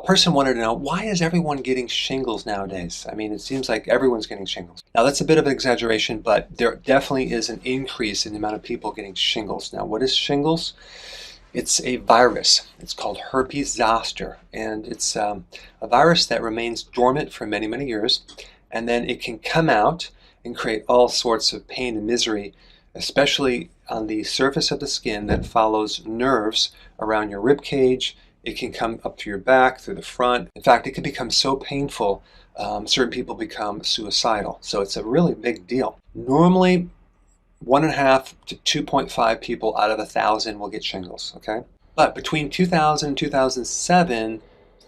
person wanted to know, why is everyone getting shingles nowadays? I mean, it seems like everyone's getting shingles. Now, that's a bit of an exaggeration, but there definitely is an increase in the amount of people getting shingles. Now, what is shingles? It's a virus. It's called herpes zoster, and it's a virus that remains dormant for many, many years, and then it can come out and create all sorts of pain and misery, especially on the surface of the skin that follows nerves around your rib cage. It can come up to your back, through the front. In fact, it can become so painful, certain people become suicidal. So it's a really big deal. Normally, 1.5 to 2.5 people out of 1,000 will get shingles, okay? But between 2000 and 2007,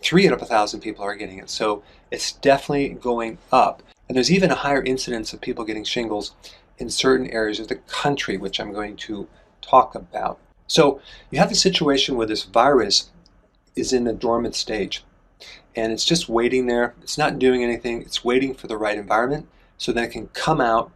3 out of 1,000 people are getting it. So it's definitely going up. And there's even a higher incidence of people getting shingles in certain areas of the country, which I'm going to talk about. So you have the situation where this virus is in a dormant stage, and it's just waiting there. It's not doing anything. It's waiting for the right environment so that it can come out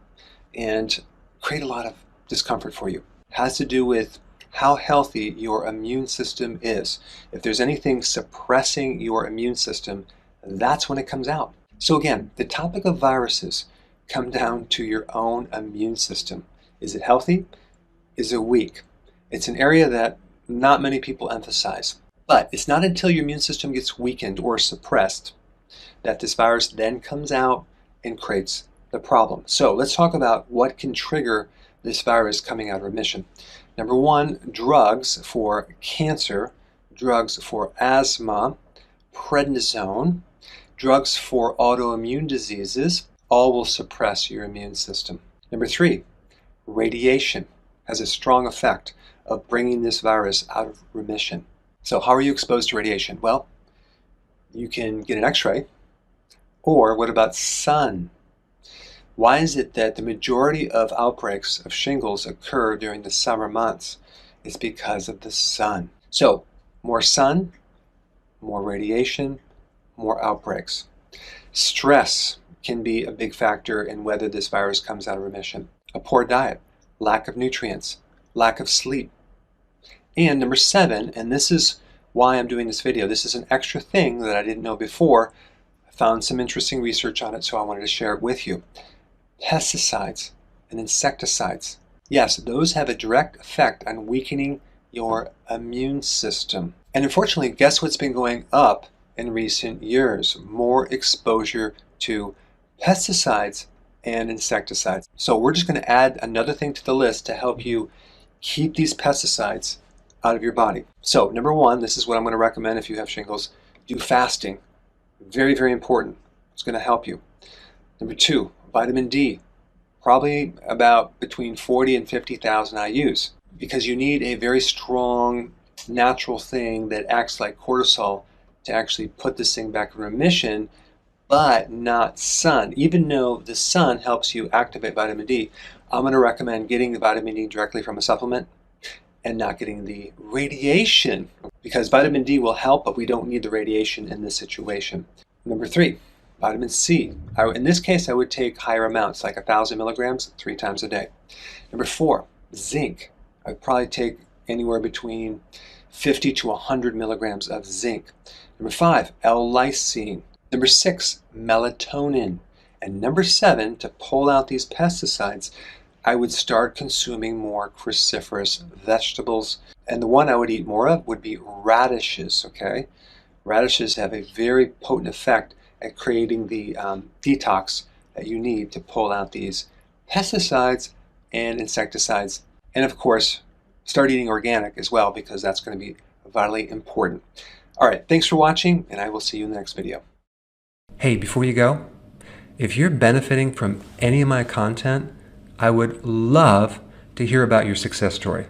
and create a lot of discomfort for you. It has to do with how healthy your immune system is. If there's anything suppressing your immune system, that's when it comes out. So again, the topic of viruses come down to your own immune system. Is it healthy? Is it weak? It's an area that not many people emphasize. But it's not until your immune system gets weakened or suppressed that this virus then comes out and creates the problem. So let's talk about what can trigger this virus coming out of remission. Number one, drugs for cancer, drugs for asthma, prednisone, drugs for autoimmune diseases, all will suppress your immune system. Number three, radiation has a strong effect of bringing this virus out of remission. So how are you exposed to radiation? Well, you can get an x-ray, or what about sun? Why is it that the majority of outbreaks of shingles occur during the summer months? It's because of the sun. So more sun, more radiation, more outbreaks. Stress can be a big factor in whether this virus comes out of remission. A poor diet, lack of nutrients, lack of sleep. And number 7, and this is why I'm doing this video, this is an extra thing that I didn't know before. I found some interesting research on it, so I wanted to share it with you. Pesticides and insecticides. Yes, those have a direct effect on weakening your immune system. And unfortunately, guess what's been going up in recent years? More exposure to pesticides and insecticides. So we're just going to add another thing to the list to help you keep these pesticides out of your body. So number 1, this is what I'm going to recommend if you have shingles. Do fasting. Very, very important. It's going to help you. Number 2, vitamin D. Probably about between 40 and 50,000 IUs, because you need a very strong natural thing that acts like cortisol to actually put this thing back in remission, but not sun. Even though the sun helps you activate vitamin D, I'm going to recommend getting the vitamin D directly from a supplement and not getting the radiation, because vitamin D will help, but we don't need the radiation in this situation. Number 3, vitamin C. In this case, I would take higher amounts, like 1,000 milligrams 3 times a day. Number 4, zinc. I would probably take anywhere between 50 to 100 milligrams of zinc. Number 5, L-lysine. Number 6, melatonin. And number 7, to pull out these pesticides, I would start consuming more cruciferous vegetables. And the one I would eat more of would be radishes, okay? Radishes have a very potent effect at creating the detox that you need to pull out these pesticides and insecticides. And of course, start eating organic as well, because that's going to be vitally important. All right, thanks for watching, and I will see you in the next video. Hey, before you go, if you're benefiting from any of my content, I would love to hear about your success story.